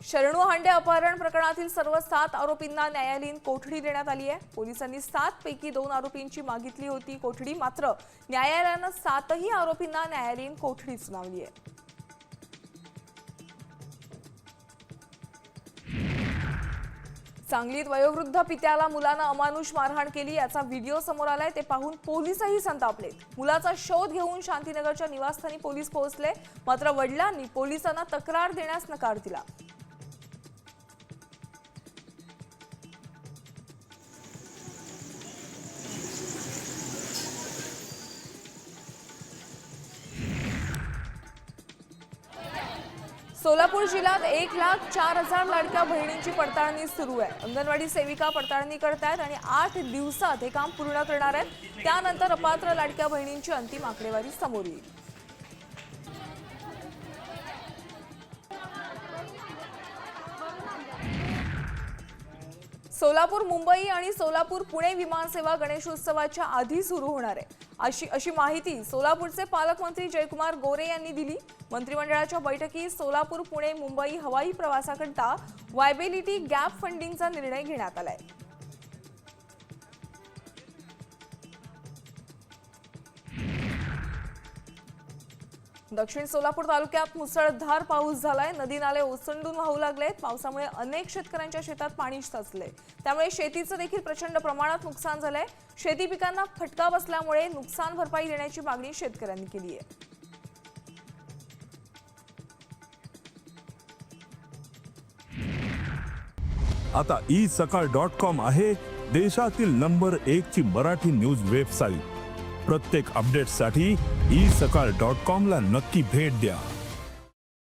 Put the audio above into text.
शरणू हांडे अपहरण प्रकरणातील सर्व 7 आरोपींना न्यायालयीन कोठडी देण्यात आली आहे। पोलिसांनी 7 पैकी 2 आरोपींची मागितली होती कोठडी, मात्र न्यायालयाने 7ही आरोपींना न्यायालयीन कोठडी सुनावली आहे। सांगलीत वयोवृद्ध पित्याला मुलानं अमानुष मारहाण केली, याचा व्हिडिओ समोर आलाय। ते पाहून पोलिसही संतापले। मुलाचा शोध घेऊन शांतीनगरच्या निवासस्थानी पोलीस पोहोचले, मात्र वडिलांनी पोलिसांना तक्रार देण्यास नकार दिला। सोलापूर जिल्ह्यात 1,04,000 लाडक्या बहिणींची पडताळणी सुरू आहे। अंगणवाडी सेविका पडताळणी करतायत आणि 8 दिवसात हे काम पूर्ण करणार आहेत। त्यानंतर अपात्र लाडक्या बहिणींची अंतिम आकडेवारी समोर येईल। सोलापूर मुंबई आणि सोलापूर पुणे विमानसेवा गणेशोत्सवाच्या आधी सुरू होणार आहे, अशी माहिती सोलापूरचे पालकमंत्री जयकुमार गोरे यांनी दिली। मंत्रिमंडळाच्या बैठकीत सोलापूर पुणे मुंबई हवाई प्रवासाकरता वायबिलिटी गॅप फंडिंगचा निर्णय घेण्यात आलाय। दक्षिण सोलापूर तालुक्यात मुसळधार पाऊस झालाय। नदी नाले ओसंडून वाहू लागलेत। पावसामुळे अनेक शेतकऱ्यांच्या शेतात पाणी साचले, त्यामुळे शेतीचं देखील प्रचंड प्रमाणात नुकसान झालंय। शेती पिकांना फटका बसल्यामुळे नुकसान भरपाई देण्याची मागणी शेतकऱ्यांनी केली आहे। आता isakal.com आहे देशातील नंबर 1 ची मराठी न्यूज वेबसाईट। प्रत्येक अपडेटसाठी isakal.com ला नक्की भेट द्या।